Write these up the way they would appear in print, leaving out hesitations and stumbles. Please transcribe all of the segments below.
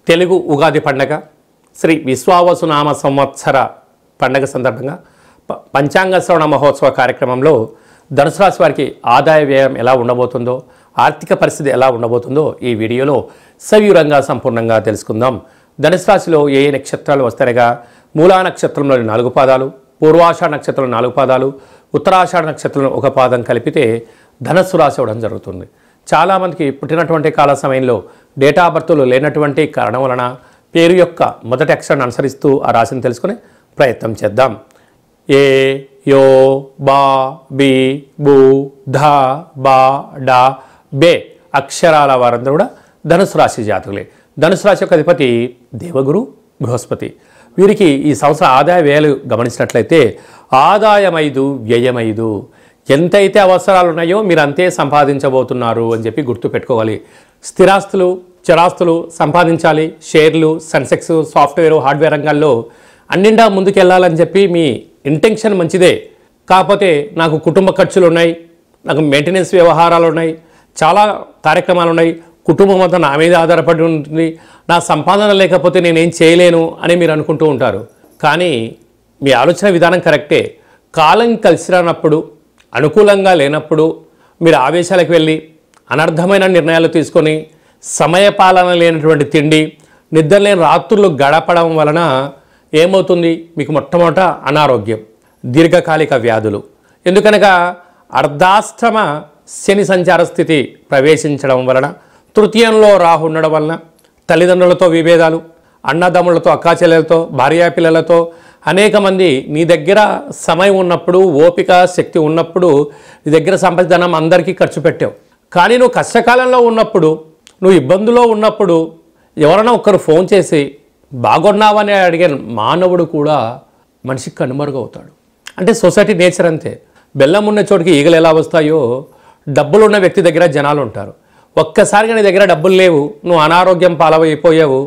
తెలుగు ఉగాది పండగ శ్రీ విశ్వావసునామ సంవత్సర పండగ సందర్భంగా పంచాంగ శ్రవణ మహోత్సవ కార్యక్రమంలో ధనుసు రాశి వారికి ఆదాయ వ్యయం ఎలా ఉండబోతుందో, ఆర్థిక పరిస్థితి ఎలా ఉండబోతుందో ఈ వీడియోలో సవివరంగా సంపూర్ణంగా తెలుసుకుందాం. ధనుసు రాశిలో ఏ నక్షత్రాలు వస్తాయిగా మూలా నక్షత్రంలోని 4 పాదాలు, పూర్వాషాఢ నక్షత్రంలో 4 పాదాలు, ఉత్తరాషాఢ నక్షత్రంలో 1 పాదం కలిపితే ధనుసు రాశి అవడం జరుగుతుంది. చాలామందికి పుట్టినటువంటి కాల సమయంలో డేటా బర్త్లు లేనటువంటి కారణం వలన పేరు యొక్క మొదటి అక్షరాన్ని అనుసరిస్తూ ఆ రాశిని తెలుసుకునే ప్రయత్నం చేద్దాం. ఏ, యో, బా, బి, బు, ధ, బా, డా, బే అక్షరాల వారందరూ కూడా ధనుసు రాశి జాతకులే. ధనుసు రాశి యొక్క అధిపతి దేవగురు బృహస్పతి. వీరికి ఈ సంవత్సరం ఆదాయ వ్యయాలు గమనించినట్లయితే ఆదాయం 5, వ్యయం 5. ఎంతైతే అవసరాలు ఉన్నాయో మీరు అంతే సంపాదించబోతున్నారు అని చెప్పి గుర్తుపెట్టుకోవాలి. స్థిరాస్తులు, చరాస్తులు సంపాదించాలి. షేర్లు, సెన్సెక్స్, సాఫ్ట్వేర్, హార్డ్వేర్ రంగాల్లో అన్నిండా ముందుకెళ్ళాలని చెప్పి మీ ఇంటెన్షన్ మంచిదే. కాకపోతే నాకు కుటుంబ ఖర్చులు ఉన్నాయి, నాకు మెయింటెనెన్స్ వ్యవహారాలు ఉన్నాయి, చాలా కార్యక్రమాలు ఉన్నాయి, కుటుంబం అంతా నా మీద ఆధారపడి ఉంటుంది, నా సంపాదన లేకపోతే నేనేం చేయలేను అని మీరు అనుకుంటూ ఉంటారు. కానీ మీ ఆలోచన విధానం కరెక్టే. కాలం కలిసి రానప్పుడు, అనుకూలంగా లేనప్పుడు మీరు ఆవేశాలకు వెళ్ళి అనర్థమైన నిర్ణయాలు తీసుకొని సమయపాలన లేనటువంటి తిండి, నిద్రలేని రాత్రులు గడపడం వలన ఏమవుతుంది? మీకు మొట్టమొదట అనారోగ్యం, దీర్ఘకాలిక వ్యాధులు. ఎందుకనగా అర్ధాష్టమ శని సంచార స్థితి ప్రవేశించడం వలన, తృతీయంలో రాహు ఉండడం వలన తల్లిదండ్రులతో విభేదాలు, అన్నదమ్ములతో, అక్కాచెల్లెలతో, భార్యాపిల్లలతో అనేక మంది నీ దగ్గర సమయం ఉన్నప్పుడు, ఓపిక, శక్తి ఉన్నప్పుడు నీ దగ్గర సంపదనం అందరికీ ఖర్చు పెట్టావు. కానీ నువ్వు కష్టకాలంలో ఉన్నప్పుడు, నువ్వు ఇబ్బందులో ఉన్నప్పుడు ఎవరైనా ఒక్కరు ఫోన్ చేసి బాగున్నావని అడిగే మానవుడు కూడా మనిషికి కనుమరుగవుతాడు. అంటే సొసైటీ నేచర్ అంతే. బెల్లం ఉన్న చోటికి ఈగలు ఎలా వస్తాయో డబ్బులు ఉన్న వ్యక్తి దగ్గర జనాలు ఉంటారు. ఒక్కసారిగా నీ దగ్గర డబ్బులు లేవు, నువ్వు అనారోగ్యం పాలైపోయావు,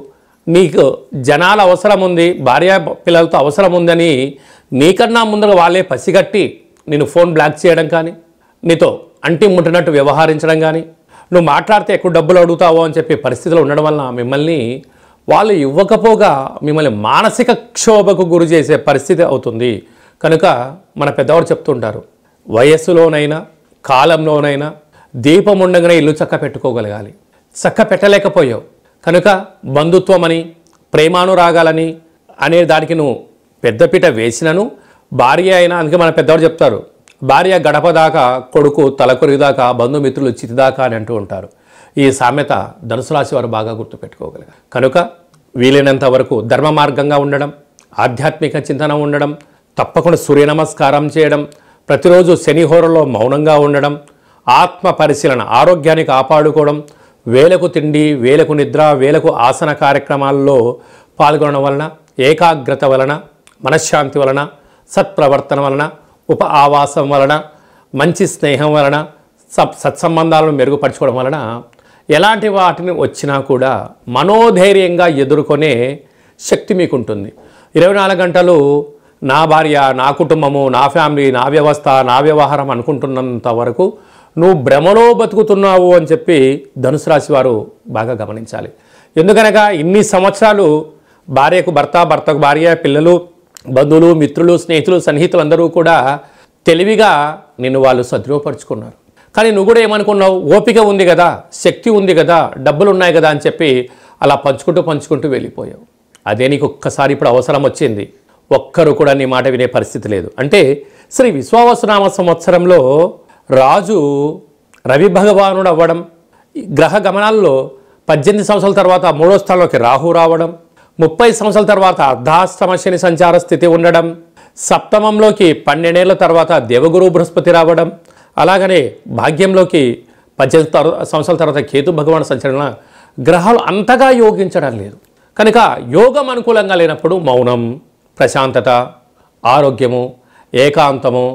నీకు జనాల అవసరం ఉంది, భార్య పిల్లలతో అవసరం ఉందని నీకన్నా ముందుగా వాళ్ళే పసిగట్టి నేను ఫోన్ బ్లాక్ చేయడం కానీ, నీతో అంటి ముట్టినట్టు వ్యవహరించడం కానీ, నువ్వు మాట్లాడితే ఎక్కువ డబ్బులు అడుగుతావో అని చెప్పే పరిస్థితిలో ఉండడం వలన మిమ్మల్ని వాళ్ళు ఇవ్వకపోగా మిమ్మల్ని మానసిక క్షోభకు గురి చేసే పరిస్థితి అవుతుంది. కనుక మన పెద్దవారు చెప్తుంటారు, వయస్సులోనైనా కాలంలోనైనా దీపం ఉండగానే ఇల్లు చక్క పెట్టుకోగలగాలి. చక్క పెట్టలేకపోయావు కనుక బంధుత్వం అని, ప్రేమానురాగాలని అనే దానికి నువ్వు పెద్దపీట వేసినను భార్య అయినా, అందుకే మన పెద్దవారు చెప్తారు, భార్య గడప దాకా, కొడుకు తలకొరి దాకా, బంధుమిత్రులు చితిదాకా అని అంటూ ఉంటారు. ఈ సామెత ధనుసు రాశి వారు బాగా గుర్తుపెట్టుకోగలగాలి. కనుక వీలైనంత వరకు ధర్మ మార్గంగా ఉండడం, ఆధ్యాత్మిక చింతన ఉండడం, తప్పకుండా సూర్య నమస్కారం చేయడం, ప్రతిరోజు శని హోరలో మౌనంగా ఉండడం, ఆత్మ పరిశీలన, ఆరోగ్యాన్ని కాపాడుకోవడం, వేలకు తిండి, వేలకు నిద్ర, వేలకు ఆసన కార్యక్రమాల్లో పాల్గొనడం వలన, ఏకాగ్రత వలన, మనశ్శాంతి వలన, సత్ప్రవర్తన వలన, ఉప ఆవాసం వలన, మంచి స్నేహం వలన, సత్సంబంధాలను మెరుగుపరచుకోవడం వలన ఎలాంటి వాటిని వచ్చినా కూడా మనోధైర్యంగా ఎదుర్కొనే శక్తి మీకుంటుంది. 24 గంటలు నా భార్య, నా కుటుంబము, నా ఫ్యామిలీ, నా వ్యవస్థ, నా వ్యవహారం అనుకుంటున్నంత వరకు నువ్వు భ్రమలో బతుకుతున్నావు అని చెప్పి ధనుసు రాశి వారు బాగా గమనించాలి. ఎందుకనగా ఇన్ని సంవత్సరాలు భార్యకు భర్త, భర్తకు భార్య, పిల్లలు, బంధువులు, మిత్రులు, స్నేహితులు, సన్నిహితులు అందరూ కూడా తెలివిగా నిన్ను వాళ్ళు సద్వినియోగపరుచుకున్నారు. కానీ నువ్వు కూడా ఏమనుకున్నావు? ఓపిక ఉంది కదా, శక్తి ఉంది కదా, డబ్బులు ఉన్నాయి కదా అని చెప్పి అలా పంచుకుంటూ వెళ్ళిపోయావు. అదే నీకు ఒక్కసారి ఇప్పుడు అవసరం వచ్చింది, ఒక్కరు కూడా నీ మాట వినే పరిస్థితి లేదు. అంటే శ్రీ విశ్వావసునామ సంవత్సరంలో రాజు రవి భగవానుడు అవ్వడం, గ్రహ గమనాల్లో 18 సంవత్సరాల తర్వాత 3వ స్థానంలోకి రాహు రావడం, 30 సంవత్సరాల తర్వాత అర్ధాష్టమ శని సంచార స్థితి ఉండడం, సప్తమంలోకి 12 ఏళ్ల తర్వాత దేవగురు బృహస్పతి రావడం, అలాగనే భాగ్యంలోకి 18 సంవత్సరాల తర్వాత కేతు భగవాన్ సంచలన, గ్రహాలు అంతగా యోగించడం లేదు. కనుక యోగం అనుకూలంగా లేనప్పుడు మౌనం, ప్రశాంతత, ఆరోగ్యము, ఏకాంతము,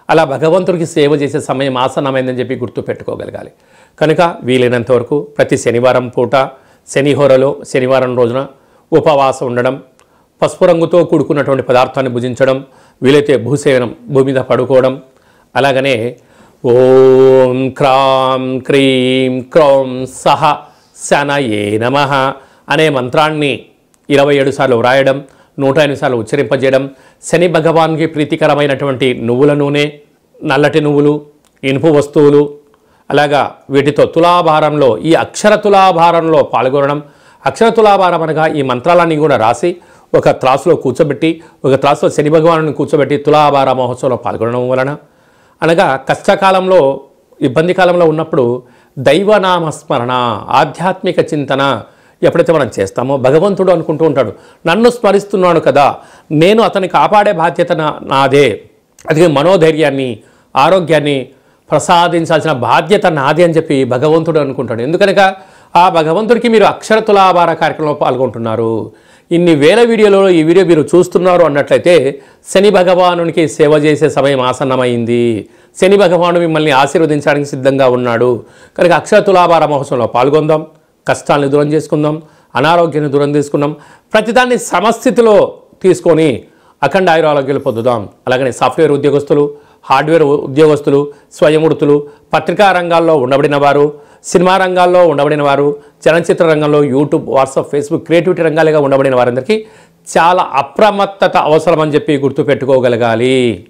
అలా భగవంతుడికి సేవ చేసే సమయం ఆసన్నమైందని చెప్పి గుర్తుపెట్టుకోగలగాలి. కనుక వీలైనంత వరకు ప్రతి శనివారం పూట శనిహోరలో శనివారం రోజున ఉపవాసం ఉండడం, పసుపు రంగుతో కూడుకున్నటువంటి పదార్థాన్ని భుజించడం, వీలైతే భూసేవనం, భూమి మీద పడుకోవడం, అలాగనే ఓం క్రాం క్రీం క్రౌం సహ శనయే నమః అనే మంత్రాన్ని 27 సార్లు వ్రాయడం, 108 సార్లు ఉచ్చరింపజేయడం, శని భగవాన్కి ప్రీతికరమైనటువంటి నువ్వుల నూనె, నల్లటి నువ్వులు, ఇనుపు వస్తువులు, అలాగా వీటితో తులాభారంలో ఈ అక్షర తులాభారంలో పాల్గొనడం. అక్షర తులాభారం అనగా ఈ మంత్రాలన్నీ కూడా రాసి ఒక త్రాసులో కూర్చోబెట్టి, ఒక త్రాసులో శని భగవాను కూర్చోబెట్టి తులాభార మహోత్సవంలో పాల్గొనడం వలన, అనగా కష్టకాలంలో ఇబ్బంది కాలంలో ఉన్నప్పుడు దైవనామస్మరణ, ఆధ్యాత్మిక చింతన ఎప్పుడైతే మనం చేస్తామో భగవంతుడు అనుకుంటూ ఉంటాడు, నన్ను స్మరిస్తున్నాడు కదా, నేను అతన్ని కాపాడే బాధ్యత నాదే, అది మనోధైర్యాన్ని ఆరోగ్యాన్ని ప్రసాదించాల్సిన బాధ్యత నాది అని చెప్పి భగవంతుడు అనుకుంటాడు. ఎందుకనక ఆ భగవంతుడికి మీరు అక్షర తులాభార కార్యక్రమంలో పాల్గొంటున్నారు. ఇన్ని వేల వీడియోలలో ఈ వీడియో మీరు చూస్తున్నారు అన్నట్లయితే శని భగవానునికి సేవ చేసే సమయం ఆసన్నమైంది. శని భగవాను మిమ్మల్ని ఆశీర్వదించడానికి సిద్ధంగా ఉన్నాడు. కనుక అక్షర తులాభార మహోత్సవంలో పాల్గొందాం, కష్టాలను దూరం చేసుకుందాం, అనారోగ్యాన్ని దూరం తీసుకుందాం, ప్రతిదాన్ని సమస్థితిలో తీసుకొని అఖండ ఆయురారోగ్యాలు పొందుదాం. అలాగనే సాఫ్ట్వేర్ ఉద్యోగస్తులు, హార్డ్వేర్ ఉద్యోగస్తులు, స్వయం వృత్తులు, పత్రికా రంగాల్లో ఉండబడిన వారు, సినిమా రంగాల్లో ఉండబడిన వారు, చలనచిత్ర రంగంలో యూట్యూబ్, వాట్సాప్, ఫేస్బుక్, క్రియేటివిటీ రంగాలుగా ఉండబడిన వారందరికీ చాలా అప్రమత్తత అవసరం అని చెప్పి గుర్తుపెట్టుకోగలగాలి.